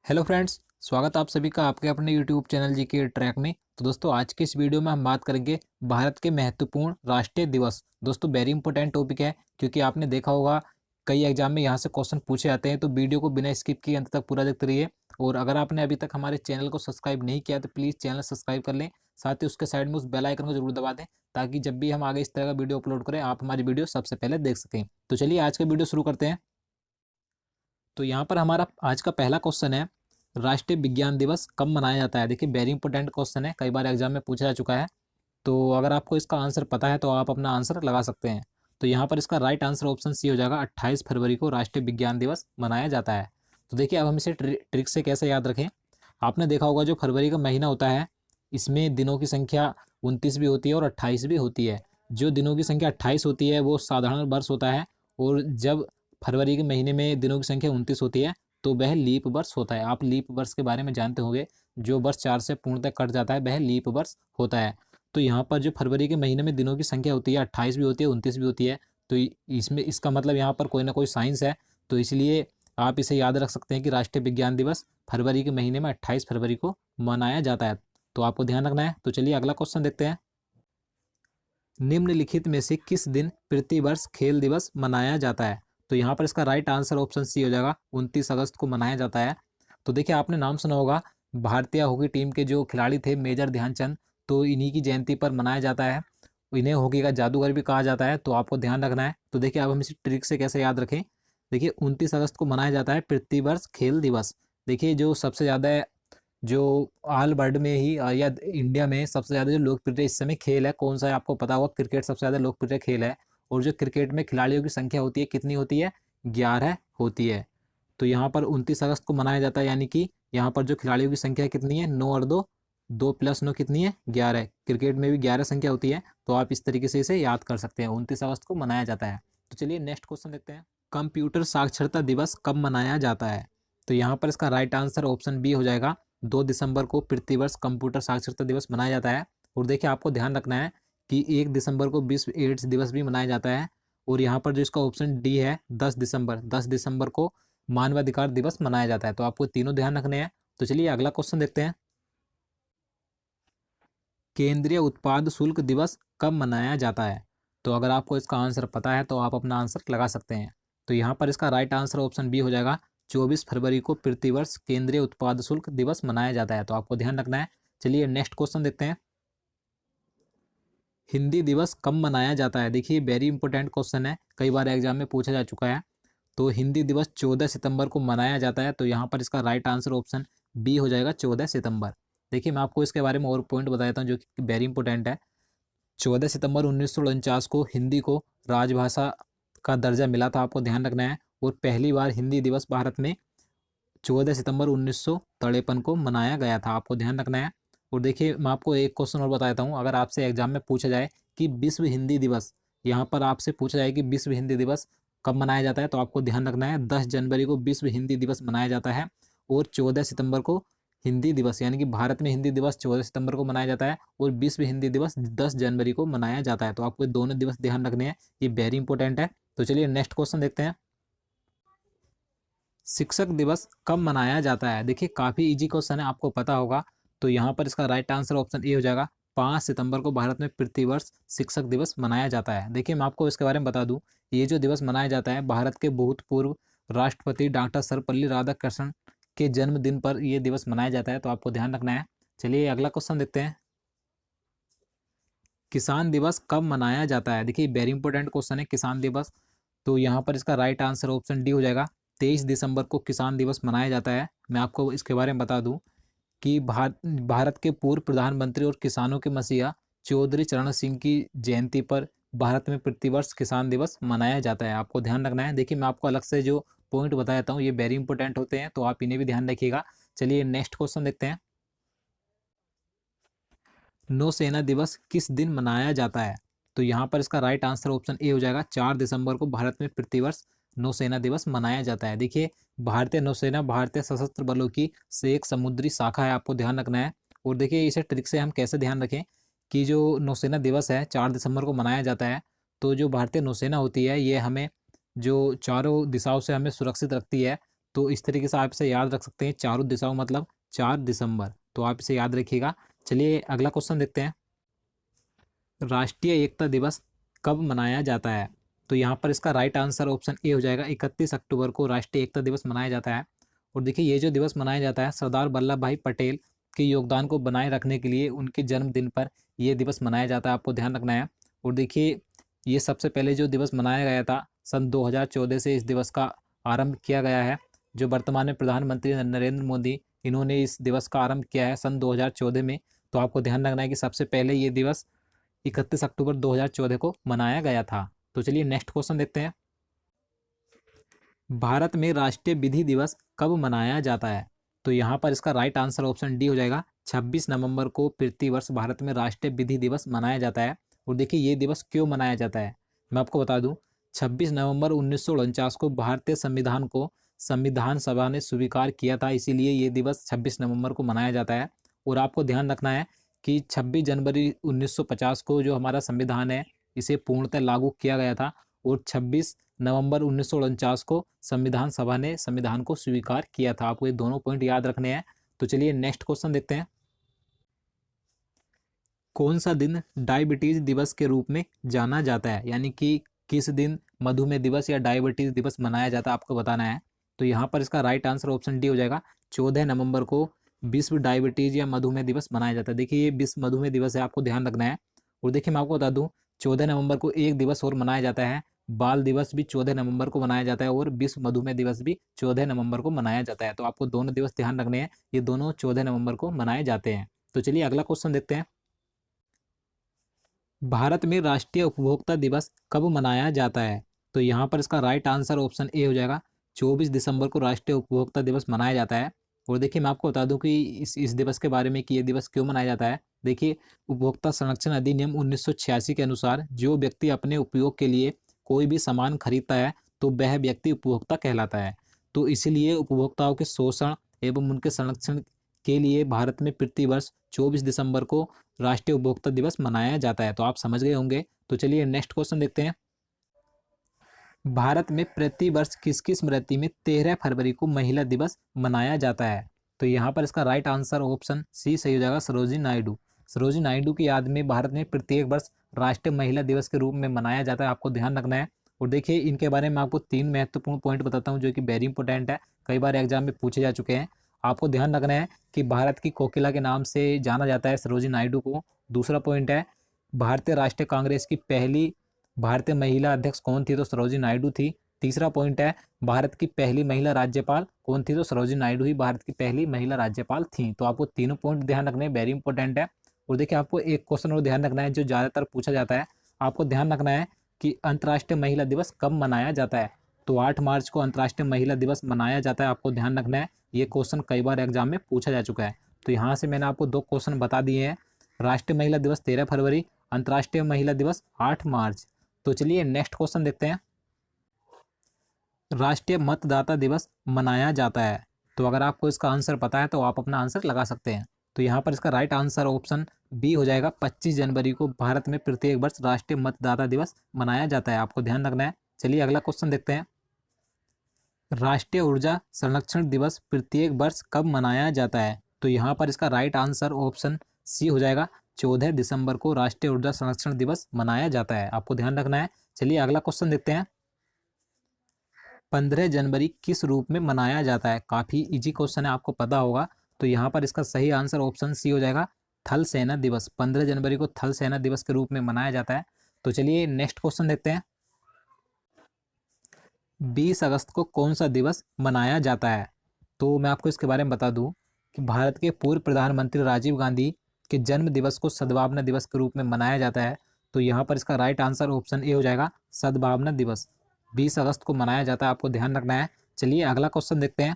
Hello friends, स्वागत आप सभी का आपके अपने यूट्यूब चैनल जी के ट्रैक में। तो दोस्तों, आज के इस वीडियो में हम बात करेंगे भारत के महत्वपूर्ण राष्ट्रीय दिवस। दोस्तों, वेरी इंपॉर्टेंट टॉपिक है क्योंकि आपने देखा होगा कई एग्जाम में यहाँ से क्वेश्चन पूछे जाते हैं। तो वीडियो को बिना स्किप किए अंत तक पूरा देखते रहिए। और अगर आपने अभी तक हमारे चैनल को सब्सक्राइब नहीं किया तो प्लीज़ चैनल सब्सक्राइब कर लें। साथ ही उसके साइड में उस बेल आइकन को जरूर दबा दें ताकि जब भी हम आगे इस तरह का वीडियो अपलोड करें आप हमारी वीडियो सबसे पहले देख सकें। तो चलिए आज का वीडियो शुरू करते हैं। तो यहाँ पर हमारा आज का पहला क्वेश्चन है, राष्ट्रीय विज्ञान दिवस कब मनाया जाता है। देखिए, वेरी इंपॉर्टेंट क्वेश्चन है, कई बार एग्जाम में पूछा जा चुका है। तो अगर आपको इसका आंसर पता है तो आप अपना आंसर लगा सकते हैं। तो यहाँ पर इसका राइट आंसर ऑप्शन सी हो जाएगा, 28 फरवरी को राष्ट्रीय विज्ञान दिवस मनाया जाता है। तो देखिए, अब हम इसे ट्रिक से कैसे याद रखें। आपने देखा होगा जो फरवरी का महीना होता है इसमें दिनों की संख्या 29 भी होती है और 28 भी होती है। जो दिनों की संख्या 28 होती है वो साधारण वर्ष होता है, और जब फरवरी के महीने में दिनों की संख्या 29 होती है तो वह लीप वर्ष होता है। आप लीप वर्ष के बारे में जानते होंगे, जो वर्ष 4 से पूर्णतः कट जाता है वह लीप वर्ष होता है। तो यहाँ पर जो फरवरी के महीने में दिनों की संख्या होती है 28 भी होती है 29 भी होती है। तो इसमें इसका मतलब यहाँ पर कोई ना कोई साइंस है। तो इसलिए आप इसे याद रख सकते हैं कि राष्ट्रीय विज्ञान दिवस फरवरी के महीने में 28 फरवरी को मनाया जाता है। तो आपको ध्यान रखना है। तो चलिए अगला क्वेश्चन देखते हैं। निम्नलिखित में से किस दिन प्रतिवर्ष खेल दिवस मनाया जाता है। तो यहाँ पर इसका राइट आंसर ऑप्शन सी हो जाएगा, 29 अगस्त को मनाया जाता है। तो देखिए, आपने नाम सुना होगा भारतीय हॉकी टीम के जो खिलाड़ी थे मेजर ध्यानचंद, तो इन्हीं की जयंती पर मनाया जाता है। इन्हें हॉकी का जादूगर भी कहा जाता है। तो आपको ध्यान रखना है। तो देखिए, अब हम इसे ट्रिक से कैसे याद रखें। देखिए, 29 अगस्त को मनाया जाता है प्रतिवर्ष खेल दिवस। देखिए, जो सबसे ज़्यादा जो ऑल वर्ल्ड में ही या इंडिया में सबसे ज़्यादा जो लोकप्रिय इस समय खेल है कौन सा है, आपको पता होगा, क्रिकेट सबसे ज़्यादा लोकप्रिय खेल है। और जो क्रिकेट में खिलाड़ियों की संख्या होती है कितनी होती है, 11 होती है। तो यहाँ पर 29 अगस्त को मनाया जाता है, यानी कि यहाँ पर जो खिलाड़ियों की संख्या कितनी है, 9 और 2, 2 प्लस 9 कितनी है, 11। क्रिकेट में भी 11 संख्या होती है। तो आप इस तरीके से इसे याद कर सकते हैं, 29 अगस्त को मनाया जाता है। तो चलिए नेक्स्ट क्वेश्चन देखते हैं। कंप्यूटर साक्षरता दिवस कब मनाया जाता है। तो यहाँ पर इसका राइट आंसर ऑप्शन बी हो जाएगा, 2 दिसंबर को प्रतिवर्ष कंप्यूटर साक्षरता दिवस मनाया जाता है। और देखिए, आपको ध्यान रखना है कि 1 दिसंबर को विश्व एड्स दिवस भी मनाया जाता है। और यहाँ पर जो इसका ऑप्शन डी है, 10 दिसंबर को मानवाधिकार दिवस मनाया जाता है। तो आपको तीनों ध्यान रखने हैं। तो चलिए अगला क्वेश्चन देखते हैं। केंद्रीय उत्पाद शुल्क दिवस कब मनाया जाता है। तो अगर आपको इसका आंसर पता है तो आप अपना आंसर लगा सकते हैं। तो यहाँ पर इसका राइट आंसर ऑप्शन बी हो जाएगा, 24 फरवरी को प्रतिवर्ष केंद्रीय उत्पाद शुल्क दिवस मनाया जाता है। तो आपको ध्यान रखना है। चलिए नेक्स्ट क्वेश्चन देखते हैं। हिंदी दिवस कब मनाया जाता है। देखिए, वेरी इंपॉर्टेंट क्वेश्चन है, कई बार एग्जाम में पूछा जा चुका है। तो हिंदी दिवस 14 सितंबर को मनाया जाता है। तो यहाँ पर इसका राइट आंसर ऑप्शन बी हो जाएगा, 14 सितंबर। देखिए, मैं आपको इसके बारे में और पॉइंट बता देता हूँ जो कि वेरी इंपॉर्टेंट है। 14 सितंबर 1949 को हिंदी को राजभाषा का दर्जा मिला था, आपको ध्यान रखना है। और पहली बार हिंदी दिवस भारत में 14 सितंबर 1953 को मनाया गया था, आपको ध्यान रखना है। और देखिए, मैं आपको एक क्वेश्चन और बता देता हूँ। अगर आपसे एग्जाम में पूछा जाए कि विश्व हिंदी दिवस, यहाँ पर आपसे पूछा जाए कि विश्व हिंदी दिवस कब मनाया जाता है, तो आपको ध्यान रखना है 10 जनवरी को विश्व हिंदी दिवस मनाया जाता है। और 14 सितंबर को हिंदी दिवस, यानी कि भारत में हिंदी दिवस 14 सितंबर को मनाया जाता है और विश्व हिंदी दिवस 10 जनवरी को मनाया जाता है। तो आपको दोनों दिवस ध्यान रखने हैं, ये वेरी इंपॉर्टेंट है। तो चलिए नेक्स्ट क्वेश्चन देखते हैं। शिक्षक दिवस कब मनाया जाता है। देखिए, काफ़ी इजी क्वेश्चन है, आपको पता होगा। तो यहाँ पर इसका राइट आंसर ऑप्शन ए हो जाएगा, 5 सितंबर को भारत में प्रतिवर्ष शिक्षक दिवस मनाया जाता है। देखिए, मैं आपको इसके बारे में बता दूं, ये जो दिवस मनाया जाता है भारत के भूतपूर्व राष्ट्रपति डॉक्टर सर्वपल्ली राधाकृष्णन के जन्मदिन पर यह दिवस मनाया जाता है। तो आपको ध्यान रखना है। चलिए अगला क्वेश्चन देखते हैं। किसान दिवस कब मनाया जाता है। देखिए, वेरी इंपॉर्टेंट क्वेश्चन है, किसान दिवस। तो यहाँ पर इसका राइट आंसर ऑप्शन डी हो जाएगा, 23 दिसंबर को किसान दिवस मनाया जाता है। मैं आपको इसके बारे में बता दूं कि भारत के पूर्व प्रधानमंत्री और किसानों के मसीहा चौधरी चरण सिंह की जयंती पर भारत में प्रतिवर्ष किसान दिवस मनाया जाता है, आपको ध्यान रखना है। देखिए, मैं आपको अलग से जो पॉइंट बता देता हूँ ये वेरी इंपॉर्टेंट होते हैं, तो आप इन्हें भी ध्यान रखिएगा। चलिए नेक्स्ट क्वेश्चन देखते हैं। नौसेना दिवस किस दिन मनाया जाता है। तो यहाँ पर इसका राइट आंसर ऑप्शन ए हो जाएगा, 4 दिसंबर को भारत में प्रतिवर्ष नौसेना दिवस मनाया जाता है। देखिए, भारतीय नौसेना भारतीय सशस्त्र बलों की से एक समुद्री शाखा है, आपको ध्यान रखना है। और देखिए, इसे ट्रिक से हम कैसे ध्यान रखें कि जो नौसेना दिवस है 4 दिसंबर को मनाया जाता है। तो जो भारतीय नौसेना होती है ये हमें जो चारों दिशाओं से हमें सुरक्षित रखती है, तो इस तरीके से आप इसे याद रख सकते हैं, चारों दिशाओं मतलब 4 दिसंबर, तो आप इसे याद रखिएगा। चलिए अगला क्वेश्चन देखते हैं। राष्ट्रीय एकता दिवस कब मनाया जाता है? तो यहाँ पर इसका राइट आंसर ऑप्शन ए हो जाएगा, 31 अक्टूबर को राष्ट्रीय एकता दिवस मनाया जाता है। और देखिए ये जो दिवस मनाया जाता है सरदार वल्लभ भाई पटेल के योगदान को बनाए रखने के लिए उनके जन्मदिन पर यह दिवस मनाया जाता है, आपको ध्यान रखना है। और देखिए ये सबसे पहले जो दिवस मनाया गया था सन 2014 से इस दिवस का आरंभ किया गया है। जो वर्तमान में प्रधानमंत्री नरेंद्र मोदी, इन्होंने इस दिवस का आरंभ किया है सन 2014 में। तो आपको ध्यान रखना है कि सबसे पहले ये दिवस 31 अक्टूबर 2014 को मनाया गया था। तो चलिए नेक्स्ट क्वेश्चन देखते हैं। भारत में राष्ट्रीय विधि दिवस कब मनाया जाता है? तो यहाँ पर इसका राइट आंसर ऑप्शन डी हो जाएगा, 26 नवंबर को प्रतिवर्ष भारत में राष्ट्रीय विधि दिवस मनाया जाता है। और देखिए ये दिवस क्यों मनाया जाता है, मैं आपको बता दूं। 26 नवंबर 1949 को भारतीय संविधान को संविधान सभा ने स्वीकार किया था, इसीलिए ये दिवस 26 नवंबर को मनाया जाता है। और आपको ध्यान रखना है कि 26 जनवरी 1950 को जो हमारा संविधान है इसे पूर्णतः लागू किया गया था, और 26 नवंबर 1949 को संविधान सभा ने संविधान को स्वीकार किया था। आपको ये दोनों पॉइंट याद रखने हैं। तो चलिए नेक्स्ट क्वेश्चन देखते हैं। कौन सा दिन डायबिटीज दिवस के रूप में जाना जाता है, यानी कि किस दिन मधुमेह दिवस या डायबिटीज दिवस मनाया जाता है, आपको बताना है। तो यहाँ पर इसका राइट आंसर ऑप्शन डी हो जाएगा, 14 नवंबर को विश्व डायबिटीज या मधुमेह दिवस मनाया जाता है। देखिए ये विश्व मधुमेह दिवस है, आपको ध्यान रखना है। और देखिए मैं आपको बता दूं 14 नवंबर को एक दिवस और मनाया जाता है, बाल दिवस भी 14 नवंबर को मनाया जाता है, और विश्व मधुमेह दिवस भी 14 नवंबर को मनाया जाता है। तो आपको दोनों दिवस ध्यान रखने हैं, ये दोनों 14 नवंबर को मनाए जाते हैं। तो चलिए अगला क्वेश्चन देखते हैं। भारत में राष्ट्रीय उपभोक्ता दिवस कब मनाया जाता है? तो यहाँ पर इसका राइट आंसर ऑप्शन ए हो जाएगा, 24 दिसंबर को राष्ट्रीय उपभोक्ता दिवस मनाया जाता है। और देखिए मैं आपको बता दूं कि इस दिवस के बारे में कि ये दिवस क्यों मनाया जाता है। देखिए उपभोक्ता संरक्षण अधिनियम 1986 के अनुसार जो व्यक्ति अपने उपयोग के लिए कोई भी सामान खरीदता है तो वह व्यक्ति उपभोक्ता कहलाता है। तो इसीलिए उपभोक्ताओं के शोषण एवं उनके संरक्षण के लिए भारत में प्रतिवर्ष 24 दिसंबर को राष्ट्रीय उपभोक्ता दिवस मनाया जाता है। तो आप समझ गए होंगे। तो चलिए नेक्स्ट क्वेश्चन देखते हैं। भारत में प्रति वर्ष किसकी स्मृति में 13 फरवरी को महिला दिवस मनाया जाता है? तो यहाँ पर इसका राइट आंसर ऑप्शन सी सही हो जाएगा, सरोजिनी नायडू। सरोजिनी नायडू की याद में भारत में प्रत्येक वर्ष राष्ट्रीय महिला दिवस के रूप में मनाया जाता है, आपको ध्यान रखना है। और देखिए इनके बारे में आपको 3 महत्वपूर्ण पॉइंट बताता हूँ जो कि वेरी इंपॉर्टेंट है, कई बार एग्जाम में पूछे जा चुके हैं। आपको ध्यान रखना है कि भारत की कोकिला के नाम से जाना जाता है सरोजिनी नायडू को। दूसरा पॉइंट है भारतीय राष्ट्रीय कांग्रेस की पहली भारतीय महिला अध्यक्ष कौन थी? तो सरोजिनी नायडू थी। तीसरा पॉइंट है भारत की पहली महिला राज्यपाल कौन थी? तो सरोजिनी नायडू ही भारत की पहली महिला राज्यपाल थी। तो आपको तीनों पॉइंट ध्यान रखने वेरी इंपॉर्टेंट है। और देखिए आपको एक क्वेश्चन और ध्यान रखना है जो ज़्यादातर पूछा जाता है। आपको ध्यान रखना है कि अंतर्राष्ट्रीय महिला दिवस कब मनाया जाता है? तो 8 मार्च को अंतर्राष्ट्रीय महिला दिवस मनाया जाता है, आपको ध्यान रखना है। ये क्वेश्चन कई बार एग्जाम में पूछा जा चुका है। तो यहाँ से मैंने आपको 2 क्वेश्चन बता दिए हैं, राष्ट्रीय महिला दिवस 13 फरवरी, अंतर्राष्ट्रीय महिला दिवस 8 मार्च। तो चलिए नेक्स्ट क्वेश्चन देखते हैं। राष्ट्रीय मतदाता दिवस मनाया जाता है, तो अगर आपको इसका आंसर पता है तो आप अपना आंसर लगा सकते हैं। तो यहाँ पर इसका राइट आंसर ऑप्शन बी हो जाएगा, 25 जनवरी को भारत में प्रत्येक वर्ष राष्ट्रीय मतदाता दिवस मनाया जाता है, आपको ध्यान रखना है। चलिए अगला क्वेश्चन देखते हैं। राष्ट्रीय ऊर्जा संरक्षण दिवस प्रत्येक वर्ष कब मनाया जाता है? तो यहाँ पर इसका राइट आंसर ऑप्शन सी हो जाएगा, 14 दिसंबर को राष्ट्रीय ऊर्जा संरक्षण दिवस मनाया जाता है, आपको ध्यान रखना है। चलिए अगला क्वेश्चन देखते हैं। 15 जनवरी किस रूप में मनाया जाता है? काफ़ी इजी क्वेश्चन है, आपको पता होगा। तो यहाँ पर इसका सही आंसर ऑप्शन सी हो जाएगा, थल सेना दिवस। 15 जनवरी को थल सेना दिवस के रूप में मनाया जाता है। तो चलिए नेक्स्ट क्वेश्चन देखते हैं। 20 अगस्त को कौन सा दिवस मनाया जाता है? तो मैं आपको इसके बारे में बता दूं कि भारत के पूर्व प्रधानमंत्री राजीव गांधी के जन्म दिवस को सद्भावना दिवस के रूप में मनाया जाता है। तो यहाँ पर इसका राइट आंसर ऑप्शन ए हो जाएगा, सद्भावना दिवस। 20 अगस्त को मनाया जाता है, आपको ध्यान रखना है। चलिए अगला क्वेश्चन देखते हैं।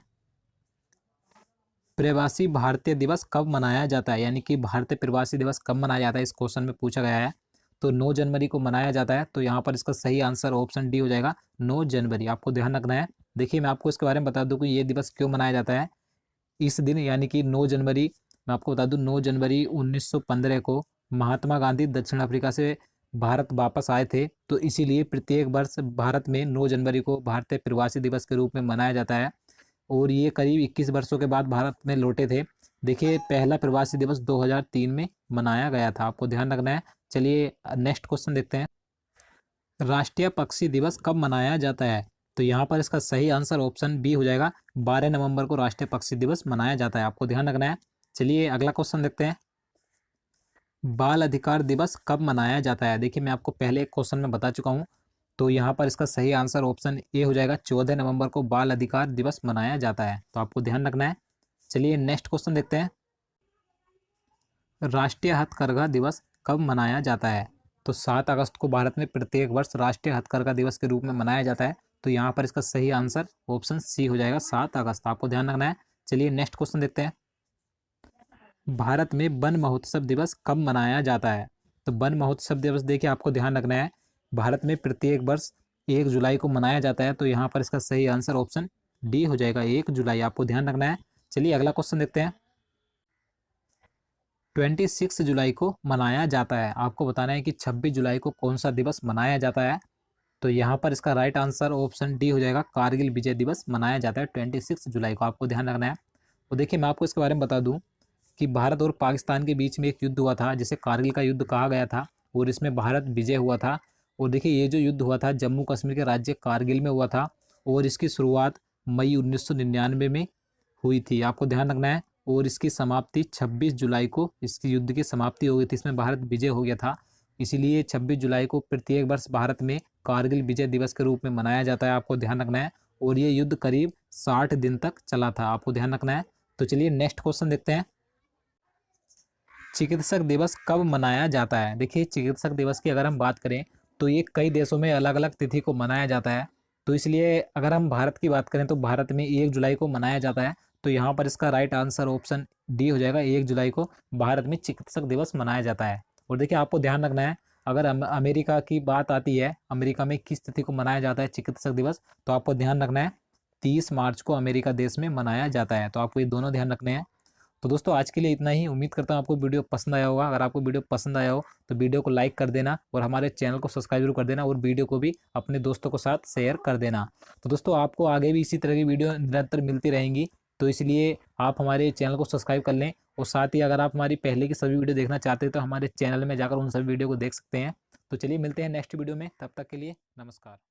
प्रवासी भारतीय दिवस कब मनाया जाता है, यानी कि भारतीय प्रवासी दिवस कब मनाया जाता है, इस क्वेश्चन में पूछा गया है। तो 9 जनवरी को मनाया जाता है। तो यहाँ पर इसका सही आंसर ऑप्शन डी हो जाएगा, 9 जनवरी, आपको ध्यान रखना है। देखिए मैं आपको इसके बारे में बता दूं कि ये दिवस क्यों मनाया जाता है इस दिन, यानी कि 9 जनवरी। मैं आपको बता दूं 9 जनवरी 1915 को महात्मा गांधी दक्षिण अफ्रीका से भारत वापस आए थे। तो इसीलिए प्रत्येक वर्ष भारत में 9 जनवरी को भारतीय प्रवासी दिवस के रूप में मनाया जाता है। और ये करीब 21 वर्षों के बाद भारत में लौटे थे। देखिए, पहला प्रवासी दिवस 2003 में मनाया गया था, आपको ध्यान रखना है। चलिए नेक्स्ट क्वेश्चन देखते हैं। राष्ट्रीय पक्षी दिवस कब मनाया जाता है? तो यहाँ पर इसका सही आंसर ऑप्शन बी हो जाएगा। 12 नवंबर को राष्ट्रीय पक्षी दिवस मनाया जाता है, आपको ध्यान रखना है। चलिए अगला क्वेश्चन देखते हैं। बाल अधिकार दिवस कब मनाया जाता है? देखिए, मैं आपको पहले एक क्वेश्चन में बता चुका हूँ, तो यहाँ पर इसका सही आंसर ऑप्शन ए हो जाएगा। 14 नवंबर को बाल अधिकार दिवस मनाया जाता है, तो आपको ध्यान रखना है। चलिए नेक्स्ट क्वेश्चन देखते हैं। राष्ट्रीय हथकरघा दिवस कब मनाया जाता है? तो 7 अगस्त को भारत में प्रत्येक वर्ष राष्ट्रीय हथकरघा दिवस के रूप में मनाया जाता है, तो यहाँ पर इसका सही आंसर ऑप्शन सी हो जाएगा, 7 अगस्त, आपको ध्यान रखना है। चलिए नेक्स्ट क्वेश्चन देखते हैं। भारत में वन महोत्सव दिवस कब मनाया जाता है? तो वन महोत्सव दिवस देखिए, आपको ध्यान रखना है, भारत में प्रत्येक वर्ष 1 जुलाई को मनाया जाता है, तो यहाँ पर इसका सही आंसर ऑप्शन डी हो जाएगा, 1 जुलाई, आपको ध्यान रखना है। चलिए अगला क्वेश्चन देखते हैं। 26 जुलाई को मनाया जाता है, आपको बताना है कि 26 जुलाई को कौन सा दिवस मनाया जाता है। तो यहाँ पर इसका राइट आंसर ऑप्शन डी हो जाएगा, कारगिल विजय दिवस मनाया जाता है 26 जुलाई को, आपको ध्यान रखना है। तो देखिए, मैं आपको इसके बारे में बता दूं कि भारत और पाकिस्तान के बीच में एक युद्ध हुआ था, जिसे कारगिल का युद्ध कहा गया था, और इसमें भारत विजय हुआ था। और देखिए, ये जो युद्ध हुआ था जम्मू कश्मीर के राज्य कारगिल में हुआ था, और इसकी शुरुआत मई 1999 में हुई थी, आपको ध्यान रखना है। और इसकी समाप्ति 26 जुलाई को इसकी युद्ध की समाप्ति हो गई थी, इसमें भारत विजय हो गया था। इसीलिए 26 जुलाई को प्रत्येक वर्ष भारत में कारगिल विजय दिवस के रूप में मनाया जाता है, आपको ध्यान रखना है। और ये युद्ध करीब 60 दिन तक चला था, आपको ध्यान रखना है। तो चलिए नेक्स्ट क्वेश्चन देखते हैं। चिकित्सक दिवस कब मनाया जाता है? देखिए, चिकित्सक दिवस की अगर हम बात करें तो ये कई देशों में अलग अलग तिथि को मनाया जाता है, तो इसलिए अगर हम भारत की बात करें तो भारत में 1 जुलाई को मनाया जाता है, तो यहाँ पर इसका राइट आंसर ऑप्शन डी हो जाएगा, 1 जुलाई को भारत में चिकित्सक दिवस मनाया जाता है। और देखिए, आपको ध्यान रखना है, अगर अमेरिका की बात आती है, अमेरिका में किस तिथि को मनाया जाता है चिकित्सक दिवस, तो आपको ध्यान रखना है 30 मार्च को अमेरिका देश में मनाया जाता है, तो आपको ये दोनों ध्यान रखने हैं। तो दोस्तों, आज के लिए इतना ही। उम्मीद करता हूँ आपको वीडियो पसंद आया होगा। अगर आपको वीडियो पसंद आया हो तो वीडियो को लाइक कर देना, और हमारे चैनल को सब्सक्राइब जरूर कर देना, और वीडियो को भी अपने दोस्तों के साथ शेयर कर देना। तो दोस्तों, आपको आगे भी इसी तरह की वीडियो निरंतर मिलती रहेंगी, तो इसलिए आप हमारे चैनल को सब्सक्राइब कर लें। और साथ ही अगर आप हमारी पहले की सभी वीडियो देखना चाहते हैं तो हमारे चैनल में जाकर उन सभी वीडियो को देख सकते हैं। तो चलिए मिलते हैं नेक्स्ट वीडियो में, तब तक के लिए नमस्कार।